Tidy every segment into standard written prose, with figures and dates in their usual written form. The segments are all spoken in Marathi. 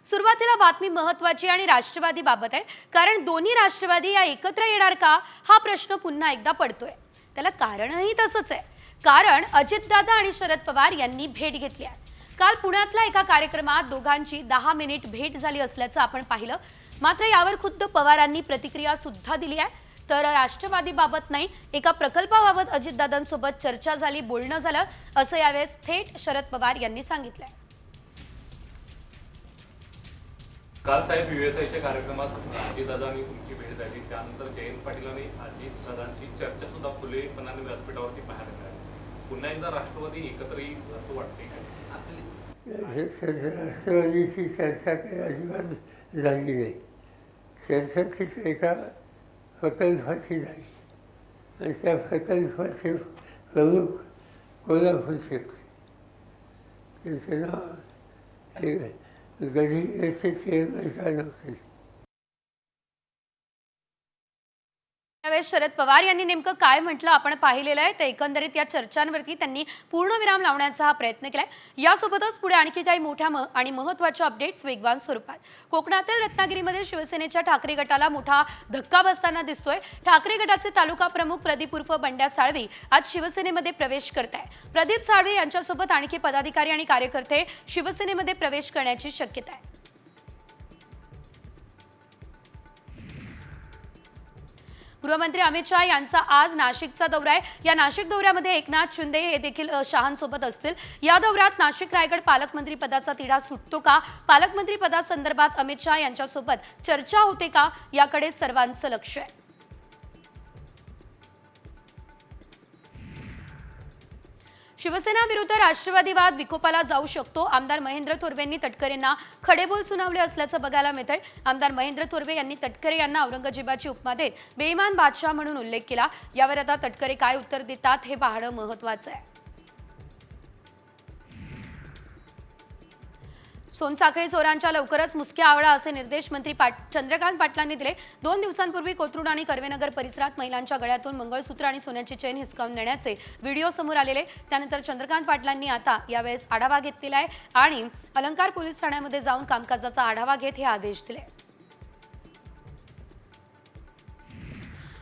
सुरुवातीला बातमी महत्त्वाची आणि राष्ट्रवादी बाबत आहे, कारण दोन्ही राष्ट्रवादी या एकत्र येणार का हा प्रश्न पुन्हा एकदा पडतोय। त्याला कारणही तसंच आहे, कारण अजितदादा आणि शरद पवार यांनी भेट घेतली आहे। काल पुण्यातल्या एका कार्यक्रमात दोघांची 10 मिनिट भेट झाली असल्याचं आपण पाहिलं। मात्र यावर खुद्द पवारांनी प्रतिक्रिया सुद्धा दिली आहे। तर राष्ट्रवादी बाबत नाही, एका प्रकल्पाबाबत अजितदादांसोबत चर्चा झाली, बोलणं झालं असं यावेळेस थेट शरद पवार यांनी सांगितलंय। काल साहेब यूएसआयच्या कार्यक्रमात अजितदादांनी तुमची भेट झाली, त्यानंतर जयंत पाटील आणि अजितदादांची चर्चा सुद्धा खुलेपणाने व्यासपीठावरती पाहायला मिळाली। पुन्हा एकदा राष्ट्रवादी एकत्र येईल असं वाटतंय का? राष्ट्रवादीची चर्चा काही अजिबात झाली नाही। चर्चाच एका प्रकल्पाची झाली आणि त्या प्रकल्पाचे प्रमुख कोल्हापूरचे होते। त्याचं नाव गडिंग्लजचे चेअरमन काय नव्हते। यावेळेस शरद पवार यांनी नेमकं काय म्हटलं आपण पाहिलेलं आहे। तर एकंदरीत या चर्चांवरती त्यांनी पूर्णविराम लावण्याचा हा प्रयत्न केलाय। यासोबतच पुढे आणखी काही मोठ्या आणि महत्त्वाच्या अपडेट्स वेगवान स्वरूपात। कोकणातील रत्नागिरीमध्ये शिवसेनेच्या ठाकरे गटाला मोठा धक्का बसताना दिसतोय। ठाकरे गटाचे तालुका प्रमुख प्रदीप उर्फ बंड्या साळवी आज शिवसेनेमध्ये प्रवेश करत आहे। प्रदीप साळवी यांच्यासोबत आणखी पदाधिकारी आणि कार्यकर्ते शिवसेनेमध्ये प्रवेश करण्याची शक्यता आहे। गृहमंत्री अमित शाह यांचा आज नाशिकचा दौरा आहे। या नाशिक दौऱ्यामध्ये एकनाथ शिंदे हे देखील शहांसोबत असतील। या दौऱ्यात नाशिक रायगड पालकमंत्री पदाचा तिढा सुटतो का, पालकमंत्री पदासंदर्भात अमित शाह यांच्यासोबत चर्चा होते का, याकडे सर्वांचं लक्ष आहे। शिवसेना विरुद्ध राष्ट्रवादी वाद विकोपाला जाऊ शकतो। आमदार महेंद्र थोरवेंनी तटकरेंना खडेबोल सुनावले असल्याचं बघायला मिळतंय। आमदार महेंद्र थोरवे यांनी तटकरे यांना औरंगजेबाची उपमा देत बेईमान बादशाह म्हणून उल्लेख केला। यावर आता तटकरे काय उत्तर देतात हे पाहणं महत्त्वाचं आहे। सोनसाखळी चोरांच्या लवकरच मुसक्या आवळा असे निर्देश मंत्री चंद्रकांत पाटलांनी दिले। 2 दिवसांपूर्वी कोथरूड आणि कर्वेनगर परिसरात महिलांच्या गळ्यातून मंगळसूत्र आणि सोन्याची चेन हिसकावून नेण्याचे व्हिडिओ समोर आलेले। त्यानंतर चंद्रकांत पाटलांनी आता यावेळेस आढावा घेतलेला आहे आणि अलंकार पोलीस ठाण्यामध्ये जाऊन कामकाजाचा आढावा घेत हे आदेश दिले।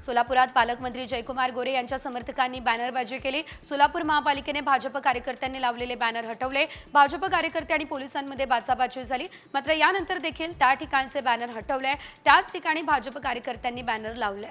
सोलापुरात पालकमंत्री जयकुमार गोरे यांच्या समर्थकांनी बॅनरबाजी केली। सोलापूर महापालिकेने भाजप कार्यकर्त्यांनी लावलेले बॅनर हटवले। भाजप कार्यकर्ते आणि पोलिसांमध्ये बाचाबाची झाली। मात्र यानंतर देखील त्या ठिकाणचे बॅनर हटवले। त्याच ठिकाणी भाजप कार्यकर्त्यांनी बॅनर लावले।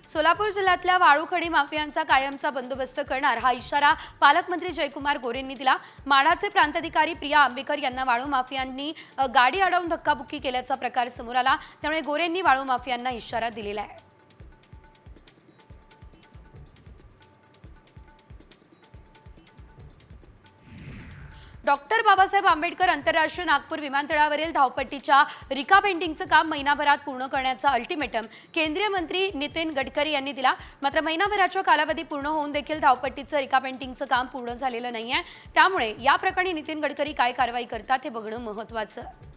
सोलापूर जिल्ह्यातल्या वाळूखडी माफियांचा कायमचा बंदोबस्त करणार हा इशारा पालकमंत्री जयकुमार गोरेंनी दिला। माढाचे प्रांताधिकारी प्रिया आंबेकर यांना वाळू माफियांनी गाडी अडवून धक्काबुक्की केल्याचा प्रकार समोर आला, त्यामुळे गोरेंनी वाळू माफियांना इशारा दिलेला आहे। डॉक्टर बाबासाहेब आंबेडकर आंतरराष्ट्रीय नागपूर विमानतळावरील धावपट्टीच्या रिका पेंटिंगचं काम महिनाभरात पूर्ण करण्याचा अल्टिमेटम केंद्रीय मंत्री नितीन गडकरी यांनी दिला। मात्र महिनाभराचा कालावधी पूर्ण होऊन देखील धावपट्टीचं रिका पेंटिंगचं काम पूर्ण झालेलं नाहीये। त्यामुळे या प्रकरणी नितीन गडकरी काय कारवाई करतात हे बघणं महत्त्वाचं आहे।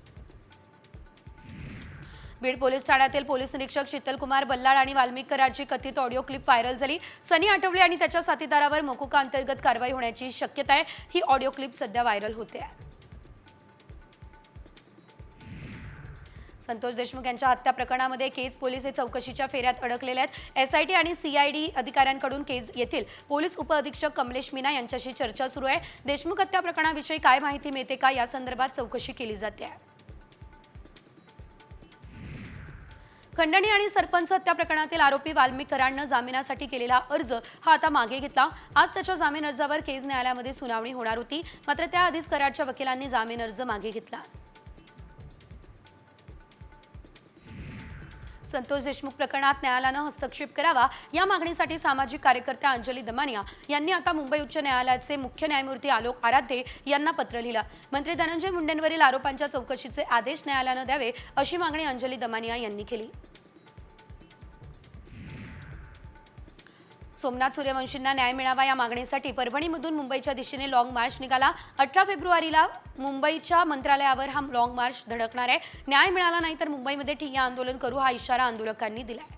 बीड पोलीस ठाण्यातील पोलीस निरीक्षक शीतलकुमार बल्लाळ आणि वाल्मिक कराडची कथित ऑडिओ क्लिप व्हायरल झाली। सनी आठवले आणि त्याच्या साथीदारावर मोकोका अंतर्गत कारवाई होण्याची शक्यता आहे। ही ऑडिओ क्लिप सध्या व्हायरल होते आहे। संतोष देशमुख यांच्या हत्या प्रकरणामध्ये केज पोलीस चौकशीच्या फेऱ्यात अडकलेले आहेत। एसआयटी आणि सीआयडी अधिकाऱ्यांकडून केज येथील पोलीस उपअधीक्षक कमलेश मीना यांच्याशी चर्चा सुरू आहे। देशमुख हत्या प्रकरणाविषयी काय माहिती मिळते का या संदर्भात चौकशी केली जाते आहे। खंडणी आणि सरपंच हत्या प्रकरणातील आरोपी वाल्मिक कराडनं जामिनासाठी केलेला अर्ज हा आता मागे घेतला। आज त्याच्या जामीन अर्जावर केज न्यायालयामध्ये सुनावणी होणार होती, मात्र त्याआधीच कराडच्या वकिलांनी जामीन अर्ज मागे घेतला। संतोष देशमुख प्रकरणात न्यायालयानं हस्तक्षेप करावा या मागणीसाठी सामाजिक कार्यकर्त्या अंजली दमानिया यांनी आता मुंबई उच्च न्यायालयाचे मुख्य न्यायमूर्ती आलोक आराध्य यांना पत्र लिहिलं। मंत्री धनंजय मुंडेंवरील आरोपांच्या चौकशीचे आदेश न्यायालयानं द्यावे अशी मागणी अंजली दमानिया यांनी केली। सोमनाथ सूर्यवंशींना न्याय मिळावा या मागणीसाठी परभणीमधून मुंबईच्या दिशेने लॉंग मार्च निघाला। 18 फेब्रुवारीला मुंबईच्या मंत्रालयावर हा लॉंग मार्च धडकणार आहे। न्याय मिळाला नाही तर मुंबईमध्ये ठिय्या आंदोलन करू हा इशारा आंदोलकांनी दिलाय।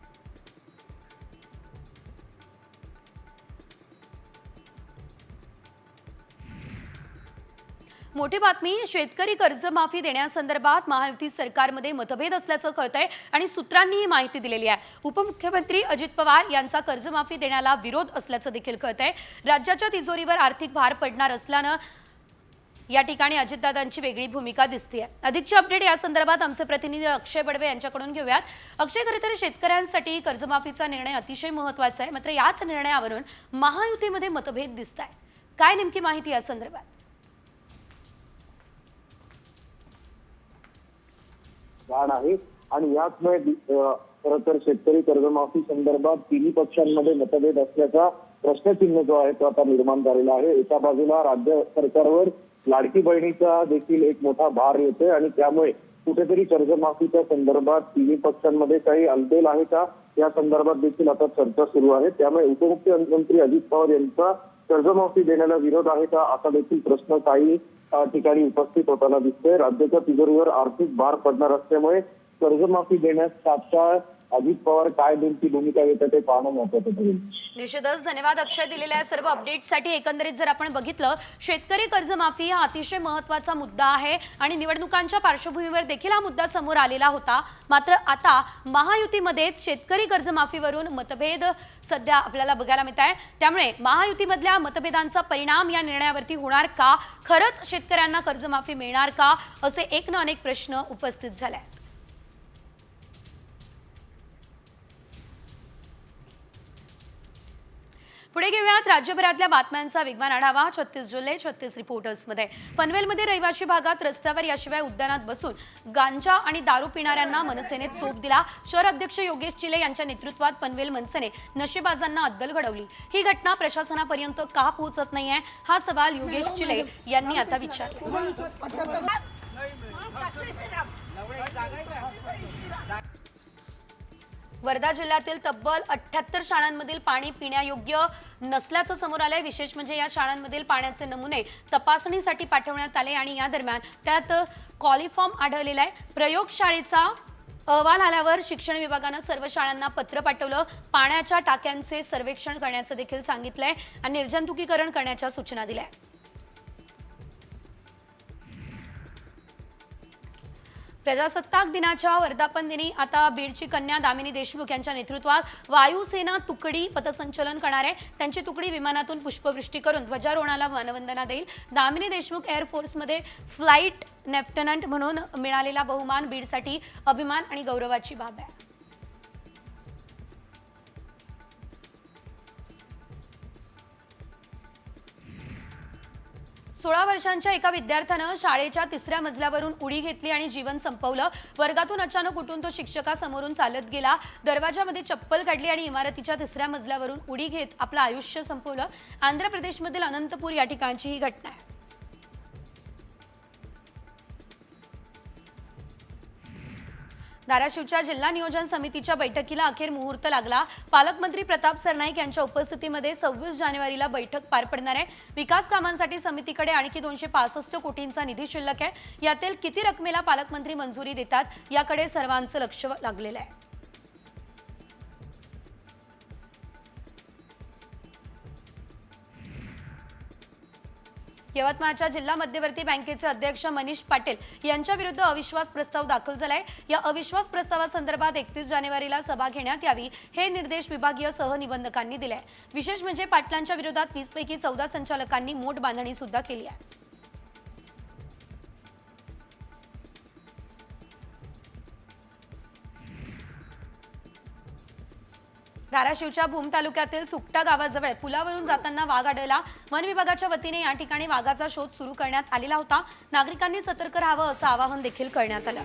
मोठी बातमी, शेतकरी कर्जमाफी देण्यासंदर्भात महायुती सरकारमध्ये मतभेद असल्याचं कळतंय आणि सूत्रांनी ही माहिती दिलेली आहे। उपमुख्यमंत्री अजित पवार यांचा कर्जमाफी देण्याला विरोध असल्याचं देखील कळतंय। राज्याच्या तिजोरीवर आर्थिक भार पडणार असल्यानं या ठिकाणी अजितदादांची वेगळी भूमिका दिसते। अधिकची अपडेट या संदर्भात आमचे प्रतिनिधी अक्षय बडवे यांच्याकडून घेऊयात। अक्षय, खरं तर शेतकऱ्यांसाठी कर्जमाफीचा निर्णय अतिशय महत्त्वाचा आहे, मात्र याच निर्णयावरून महायुतीमध्ये मतभेद दिसताय। काय नेमकी माहिती या संदर्भात? वाढ आहे आणि याचमुळे खरं तर शेतकरी कर्जमाफी संदर्भात तिन्ही पक्षांमध्ये मतभेद असल्याचा प्रश्नचिन्ह जो आहे तो आता निर्माण झालेला आहे। एका बाजूला राज्य सरकारवर लाडकी बहिणीचा देखील एक मोठा भार येतोय आणि त्यामुळे कुठेतरी कर्जमाफीच्या संदर्भात तिन्ही पक्षांमध्ये काही अंतेल आहे का या संदर्भात देखील आता चर्चा सुरू आहे। त्यामुळे उपमुख्यमंत्री अजित पवार यांचा कर्जमाफी देण्याला विरोध आहे का असा देखील प्रश्न काही ठिकाणी उपस्थित होताना दिसतोय। राज्याच्या तिजोरीवर आर्थिक भार पडणार असल्यामुळे कर्जमाफी देण्यास तात्काळ अजित पवार काय नेमकी भूमिका घेतात ते पाहणं महत्त्वाचं ठरेल। निश्चितच धन्यवाद अक्षय दिलेल्या सर्व अपडेट्ससाठी। एकंदरीत जर आपण बघितलं, शेतकरी कर्जमाफी हा अतिशय महत्त्वाचा मुद्दा आहे आणि निवडणुकांच्या पार्श्वभूमीवर देखील हा मुद्दा समोर आलेला होता। मात्र आता महायुतीमध्येच शेतकरी कर्जमाफीवरून मतभेद सध्या आपल्याला बघायला मिळत आहे। त्यामुळे महायुतीमधल्या मतभेदांचा परिणाम या निर्णयावरती होणार का? खरंच शेतकऱ्यांना कर्जमाफी मिळणार का? असे एक ना अनेक प्रश्न उपस्थित झाले आहेत। पुढे घेऊयात राज्यभरातल्या बातम्यांचा वेगवान आढावा 36 जिल्हे 36 रिपोर्टर्समध्ये। पनवेलमध्ये रहिवासी भागात रस्त्यावर याशिवाय उद्यानात बसून गांजा आणि दारू पिणाऱ्यांना मनसेने चोप दिला। शहर अध्यक्ष योगेश चिले यांच्या नेतृत्वात पनवेल मनसेने नशेबाजांना अद्दल घडवली। ही घटना प्रशासनापर्यंत का पोहोचत नाहीये हा सवाल योगेश चिले यांनी आता विचारला। वर्धा जिल्ह्यातील तब्बल 78 शाळांमधील पाणी पिण्यायोग्य नसल्याचं समोर आलंय। विशेष म्हणजे या शाळांमधील पाण्याचे नमुने तपासणीसाठी पाठवण्यात आले आणि या दरम्यान त्यात कॉलिफॉर्म आढळलेला आहे। प्रयोगशाळेचा अहवाल आल्यावर शिक्षण विभागानं सर्व शाळांना पत्र पाठवलं। पाण्याच्या टाक्यांचे सर्वेक्षण करण्याचं देखील सांगितलंय आणि निर्जंतुकीकरण करण्याच्या सूचना दिल्या। प्रजासत्ताक दिनाच्या वर्धापन दिनी आता बीडची कन्या दामिनी देशमुख यांच्या नेतृत्वात वायुसेना तुकडी पथसंचलन करणार आहे। त्यांची तुकडी विमानातून पुष्पवृष्टी करून ध्वजारोहणाला मानवंदना देईल। दामिनी देशमुख एअरफोर्समध्ये फ्लाईट लेफ्टनंट म्हणून मिळालेला बहुमान बीडसाठी अभिमान आणि गौरवाची बाब आहे। 16 वर्षांच्या एका विद्यार्थ्यानं शाळेच्या 3ऱ्या मजल्यावरून उडी घेतली आणि जीवन संपवलं। वर्गातून अचानक उठून तो शिक्षकासमोरून चालत गेला, दरवाजामध्ये चप्पल काढली आणि इमारतीच्या 3ऱ्या मजल्यावरून उडी घेत आपलं आयुष्य संपवलं। आंध्र प्रदेशमधील अनंतपूर या ठिकाणची ही घटना आहे। धाराशिवच्या जिल्हा नियोजन समितीच्या बैठकीला अखेर मुहूर्त लागला। पालकमंत्री प्रताप सरनाईक यांच्या उपस्थितीमध्ये 26 जानेवारीला बैठक पार पडणार आहे। विकास कामांसाठी समितीकडे आणखी 265 कोटींचा निधी शिल्लक आहे। यातील किती रकमेला पालकमंत्री मंजुरी देतात याकडे सर्वांचं लक्ष लागलेलं आहे। यवतमाळच्या जिल्हा मध्यवर्ती बँकेचे अध्यक्ष मनीष पाटील यांच्या विरुद्ध अविश्वास प्रस्ताव दाखल झालाय। या अविश्वास प्रस्तावासंदर्भात 31 जानेवारीला सभा घेण्यात यावी हे निर्देश विभागीय सहनिबंधकांनी दिले। विशेष म्हणजे पाटलांच्या विरोधात 20 पैकी 14 संचालकांनी मोठ बांधणी सुद्धा केली आहे। धाराशिवच्या भूम तालुक्यातील सुकटा गावाजवळ पुलावरून जाताना वाघ आढळला। वन विभागाच्या वतीने या ठिकाणी वाघाचा शोध सुरू करण्यात आलेला होता। नागरिकांनी सतर्क राहावं असं आवाहन देखील करण्यात आलं।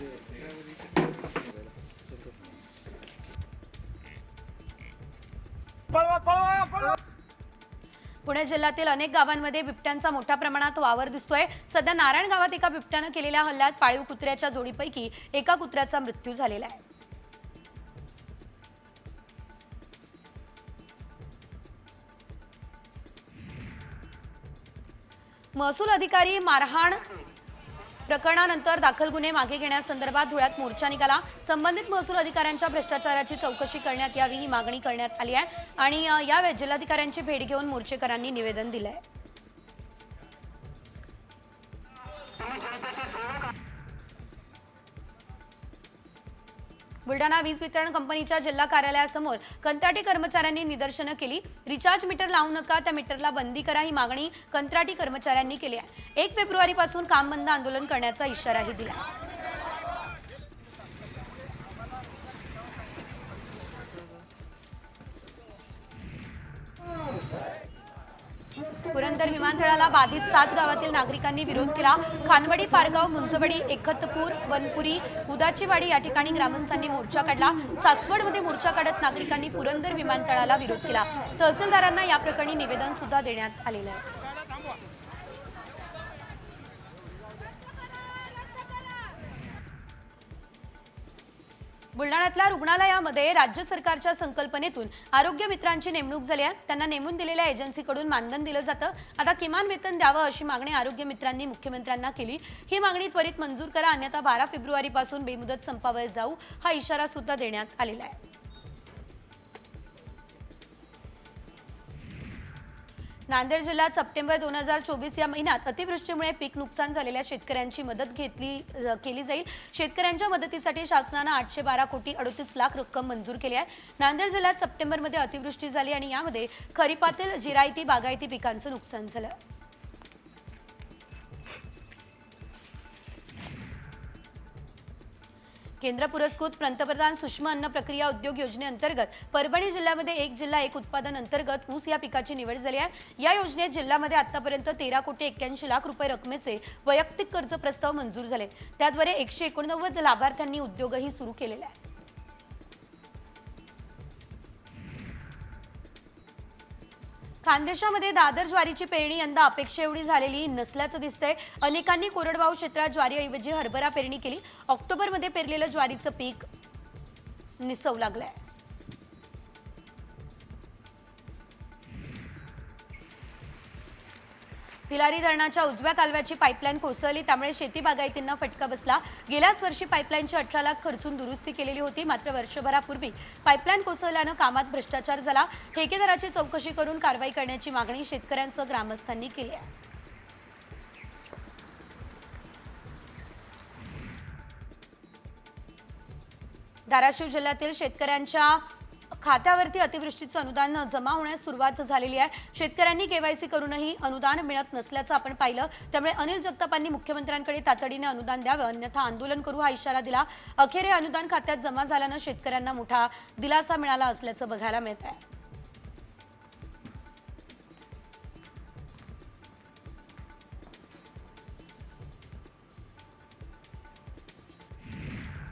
पुणे जिल्ह्यातील अनेक गावांमध्ये बिबट्यांचा मोठ्या प्रमाणात वावर दिसतोय। सध्या नारायण गावात एका बिबट्यानं केलेल्या हल्ल्यात पाळीव कुत्र्याच्या जोडीपैकी एका कुत्र्याचा मृत्यू झालेला आहे। महसूल अधिकारी मारहाण प्रकरणानंतर दाखल गुन्हे मागे घेण्यासंदर्भात धुळ्यात मोर्चा निघाला। संबंधित महसूल अधिकाऱ्यांच्या भ्रष्टाचाराची चौकशी करण्यात यावी ही मागणी करण्यात आली आहे आणि यावेळी जिल्हाधिकाऱ्यांची भेट घेऊन मोर्चेकरांनी निवेदन दिले आहे। बुलढाणा वीज वितरण कंपनीच्या जिल्हा कार्यालयासमोर कंत्राटी कर्मचाऱ्यांनी निदर्शनं केली। रिचार्ज मीटर लावू नका, त्या मीटरला बंदी करा ही मागणी कंत्राटी कर्मचाऱ्यांनी केली आहे। 1 फेब्रुवारीपासून काम बंद आंदोलन करण्याचा इशाराही दिला। पुरंदर विमानतळाला बाधित 7 गावातील नागरिकांनी विरोध केला। खानवडी, पारगाव, मुंजवडी, एकतपूर, वनपुरी, उदाचीवाडी या ठिकाणी ग्रामस्थांनी मोर्चा काढला। सासवडमध्ये मोर्चा काढत नागरिकांनी पुरंदर विमानतळाला विरोध केला। तहसीलदारांना या प्रकरणी निवेदन सुद्धा देण्यात आलेलं आहे। बुलढाण्यातल्या रुग्णालयामध्ये राज्य सरकारच्या संकल्पनेतून आरोग्य मित्रांची नेमणूक झाली आहे। त्यांना नेमून दिलेल्या एजन्सीकडून मानधन दिलं जातं। आता किमान वेतन द्यावं अशी मागणी आरोग्य मित्रांनी मुख्यमंत्र्यांना केली। ही मागणी त्वरित मंजूर करा, अन्यथा 12 फेब्रुवारीपासून बेमुदत संपावर जाऊ हा इशारा सुद्धा देण्यात आलेला आहे। नांदेड जिल्ह्यात सप्टेंबर 2024 या महिन्यात अतिवृष्टीमुळे पीक नुकसान झालेल्या शेतकऱ्यांची मदत केली जाईल। शेतकऱ्यांच्या मदतीसाठी शासनानं 812 कोटी 38 लाख रक्कम मंजूर केली आहे। नांदेड जिल्ह्यात सप्टेंबरमध्ये अतिवृष्टी झाली आणि यामध्ये खरीपातील जिरायती बागायती पिकांचं नुकसान झालं। केंद्र पुरस्कृत पंतप्रधान सूक्ष्म अन्न प्रक्रिया उद्योग योजनेअंतर्गत परभणी जिल्ह्यामध्ये 1 जिल्हा 1 उत्पादन अंतर्गत ऊस या पिकाची निवड झाली आहे। या योजनेत जिल्ह्यामध्ये आतापर्यंत 13 कोटी 81 लाख रुपये रकमेचे वैयक्तिक कर्ज प्रस्ताव मंजूर झाले। त्याद्वारे 189 लाभार्थ्यांनी उद्योगही सुरू केलेला आहे। खानदेशामध्ये दादर ज्वारीची पेरणी यंदा अपेक्षेएवढी झालेली नसल्याचं दिसतंय। अनेकांनी कोरडवाहू क्षेत्रात ज्वारीऐवजी हरभरा पेरणी केली। ऑक्टोबरमध्ये पेरलेलं ज्वारीचं पीक निसवू लागलंय। तिलारी धरणाच्या उजव्या कालव्याची पाईपलाईन कोसळली, त्यामुळे शेती बागायतींना फटका बसला। गेल्याच वर्षी पाईपलाईनची 18 लाख खर्चून दुरुस्ती केलेली होती, मात्र वर्षभरापूर्वी पाईपलाईन कोसळल्यानं कामात भ्रष्टाचार झाला। ठेकेदाराची चौकशी करून कारवाई करण्याची मागणी शेतकऱ्यांसह ग्रामस्थांनी केली आहे। धाराशिव जिल्ह्यातील शेतकऱ्यांच्या खात्यावरती अतिवृष्टीचं अनुदान जमा होण्यास सुरुवात झालेली आहे। शेतकऱ्यांनी केवायसी करूनही अनुदान मिळत नसल्याचं आपण पाहिलं, त्यामुळे अनिल जगतापांनी मुख्यमंत्र्यांकडे तातडीने अनुदान द्यावं, अन्यथा आंदोलन करू हा इशारा दिला। अखेर हे अनुदान खात्यात जमा झाल्यानं शेतकऱ्यांना मोठा दिलासा मिळाला असल्याचं बघायला मिळत आहे।